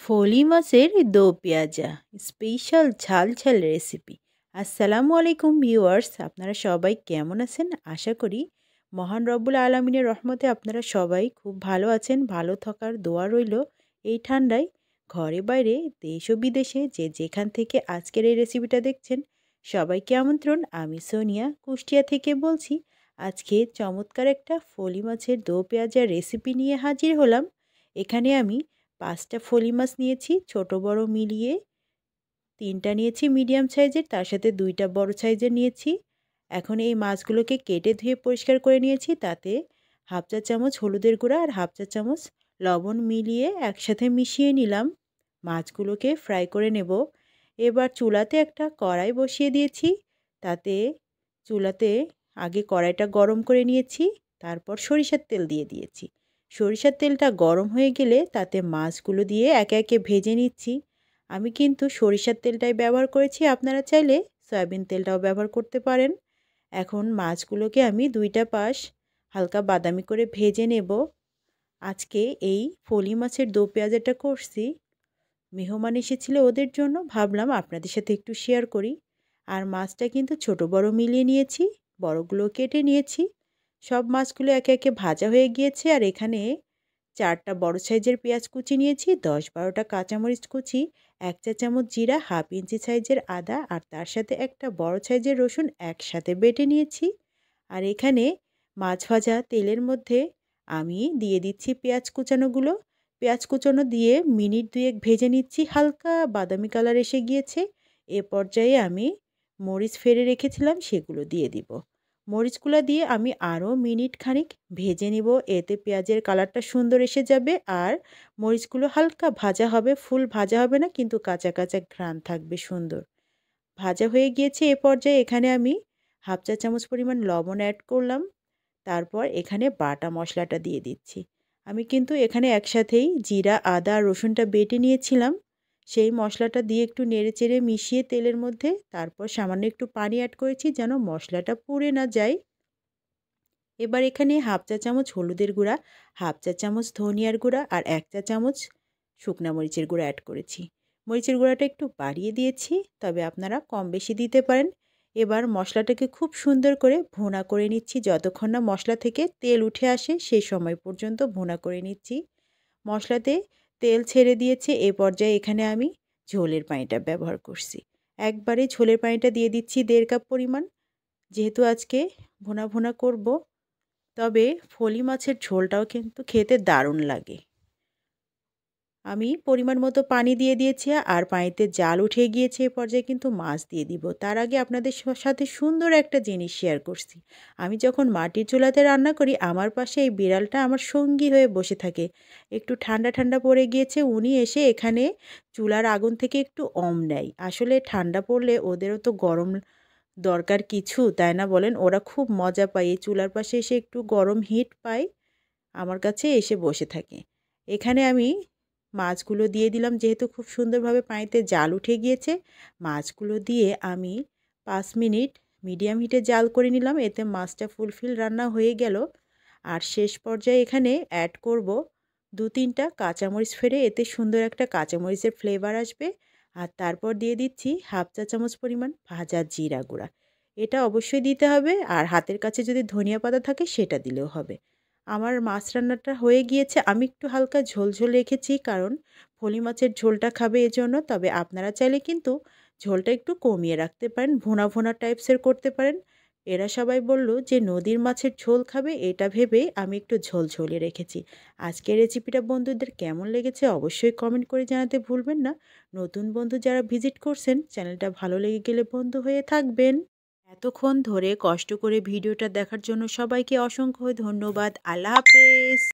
ফলি মাছের দো পেঁয়াজা স্পেশাল ঝাল ঝাল রেসিপি। আসসালামু আলাইকুম ভিউয়ার্স, আপনারা সবাই কেমন আছেন? আশা করি মহান রব্বুল আলমিনের রহমতে আপনারা সবাই খুব ভালো আছেন। ভালো থাকার দোয়া রইল। এই ঠান্ডায় ঘরে বাইরে দেশ ও বিদেশে যে যেখান থেকে আজকের এই রেসিপিটা দেখছেন সবাইকে আমন্ত্রণ। আমি সোনিয়া কুষ্টিয়া থেকে বলছি। আজকে চমৎকার একটা ফলি মাছের দো পেঁয়াজা রেসিপি নিয়ে হাজির হলাম। এখানে আমি 5টা ফলি মাছ নিয়েছি, ছোট বড় মিলিয়ে। 3টা নিয়েছি মিডিয়াম সাইজের, তার সাথে 2টা বড় সাইজের নিয়েছি। এখন এই মাছগুলোকে কেটে ধুয়ে পরিষ্কার করে নিয়েছি। তাতে হাফ চা চামচ হলুদের গুঁড়া আর হাফ চা চামচ লবণ মিলিয়ে একসাথে মিশিয়ে নিলাম। মাছগুলোকে ফ্রাই করে নেব। এবার চুলাতে একটা কড়াই বসিয়ে দিয়েছি। তাতে চুলাতে আগে কড়াইটা গরম করে নিয়েছি, তারপর সরিষার তেল দিয়ে দিয়েছি। সরিষার তেলটা গরম হয়ে গেলে তাতে মাছগুলো দিয়ে একে একে ভেজে নিচ্ছি। আমি কিন্তু সরিষার তেলটাই ব্যবহার করেছি, আপনারা চাইলে সয়াবিন তেলটাও ব্যবহার করতে পারেন। এখন মাছগুলোকে আমি 2টা পাশ হালকা বাদামি করে ভেজে নেব। আজকে এই ফলি মাছের দো পেঁয়াজাটা করছি, মেহমান এসেছিল ওদের জন্য, ভাবলাম আপনাদের সাথে একটু শেয়ার করি। আর মাছটা কিন্তু ছোট বড় মিলিয়ে নিয়েছি, বড়গুলো কেটে নিয়েছি। সব মাছগুলো একে একে ভাজা হয়ে গিয়েছে। আর এখানে 4টা বড় সাইজের পেঁয়াজ কুচি নিয়েছি, 10-12টা কাঁচামরিচ কুচি, 1 চা চামচ জিরা, হাফ ইঞ্চি সাইজের আদা আর তার সাথে একটা বড় সাইজের রসুন একসাথে বেটে নিয়েছি। আর এখানে মাছ ভাজা তেলের মধ্যে আমি দিয়ে দিচ্ছি পেঁয়াজ কুচানোগুলো। পেঁয়াজ কুচানো দিয়ে মিনিট 2 ভেজে নিচ্ছি, হালকা বাদামি কালার এসে গিয়েছে। এ পর্যায়ে আমি মরিচ ফেড়ে রেখেছিলাম, সেগুলো দিয়ে দিব। মরিচগুলো দিয়ে আমি আরও মিনিট খানিক ভেজে নিব, এতে পেঁয়াজের কালারটা সুন্দর এসে যাবে। আর মরিচগুলো হালকা ভাজা হবে, ফুল ভাজা হবে না, কিন্তু কাঁচা কাঁচা ঘ্রাণ থাকবে সুন্দর। ভাজা হয়ে গিয়েছে। এ পর্যায়ে এখানে আমি হাফ চা চামচ পরিমাণ লবণ অ্যাড করলাম। তারপর এখানে বাটা মশলাটা দিয়ে দিচ্ছি। আমি কিন্তু এখানে একসাথেই জিরা, আদা, রসুনটা বেটে নিয়েছিলাম। সেই মশলাটা দিয়ে একটু নেড়েচেড়ে মিশিয়ে তেলের মধ্যে তারপর সামান্য একটু পানি অ্যাড করেছি যেন মশলাটা পুড়ে না যায়। এবার এখানে হাফ চা চামচ হলুদের গুঁড়া, হাফ চা চামচ ধনিয়ার গুঁড়া আর 1 চা চামচ শুকনা মরিচের গুঁড়া অ্যাড করেছি। মরিচের গুঁড়াটা একটু বাড়িয়ে দিয়েছি, তবে আপনারা কম বেশি দিতে পারেন। এবার মশলাটাকে খুব সুন্দর করে ভুনা করে নিচ্ছি, যতক্ষণ না মশলা থেকে তেল উঠে আসে সেই সময় পর্যন্ত ভুনা করে নিচ্ছি। মশলাতে তেল ছেড়ে দিয়েছে। এ পর্যায়ে এখানে আমি ঝোলের পানিটা ব্যবহার করছি। একবারে ঝোলের পানিটা দিয়ে দিচ্ছি 1.5 কাপ পরিমাণ, যেহেতু আজকে ভুনা ভুনা করব। তবে ফলি মাছের ঝোলটাও কিন্তু খেতে দারুণ লাগে। আমি পরিমাণ মতো পানি দিয়ে দিয়েছি আর পানিতে জাল উঠে গিয়েছে। এ পর্যায়ে কিন্তু মাছ দিয়ে দিব। তার আগে আপনাদের সাথে সুন্দর একটা জিনিস শেয়ার করছি। আমি যখন মাটির চুলাতে রান্না করি, আমার পাশে এই বিড়ালটা আমার সঙ্গী হয়ে বসে থাকে। একটু ঠান্ডা ঠান্ডা পড়ে গিয়েছে, উনি এসে এখানে চুলার আগুন থেকে একটু নেয়। আসলে ঠান্ডা পড়লে ওদেরও তো গরম দরকার কিছু, তাই না বলেন? ওরা খুব মজা পায়, এই চুলার পাশে এসে একটু গরম হিট পায়, আমার কাছে এসে বসে থাকে। এখানে আমি মাছগুলো দিয়ে দিলাম, যেহেতু খুব সুন্দরভাবে পানিতে জাল উঠে গিয়েছে। মাছগুলো দিয়ে আমি 5 মিনিট মিডিয়াম হিটে জাল করে নিলাম, এতে মাছটা ফুলফিল রান্না হয়ে গেল। আর শেষ পর্যায়ে এখানে অ্যাড করব 2-3টা কাঁচামরিচ ফেড়ে, এতে সুন্দর একটা কাঁচামরিচের ফ্লেভার আসবে। আর তারপর দিয়ে দিচ্ছি হাফ চা চামচ পরিমাণ ভাজা জিরা গুঁড়া। এটা অবশ্যই দিতে হবে, আর হাতের কাছে যদি ধনিয়া পাতা থাকে সেটা দিলেও হবে। আমার মাছ রান্নাটা হয়ে গিয়েছে। আমি একটু হালকা ঝোল ঝোল রেখেছি, কারণ ফলি মাছের ঝোলটা খাবে এজন্য। তবে আপনারা চাইলে কিন্তু ঝোলটা একটু কমিয়ে রাখতে পারেন, ভুনা ভুনা টাইপসের করতে পারেন। এরা সবাই বলল যে নদীর মাছের ঝোল খাবে, এটা ভেবে আমি একটু ঝোল ঝোলে রেখেছি। আজকের রেসিপিটা বন্ধুদের কেমন লেগেছে অবশ্যই কমেন্ট করে জানাতে ভুলবেন না। নতুন বন্ধু যারা ভিজিট করছেন, চ্যানেলটা ভালো লেগে গেলে বন্ধু হয়ে থাকবেন। এতক্ষণ ধরে কষ্ট করে ভিডিওটা দেখার জন্য সবাইকে অসংখ্য ধন্যবাদ। আল্লাহ হাফেজ।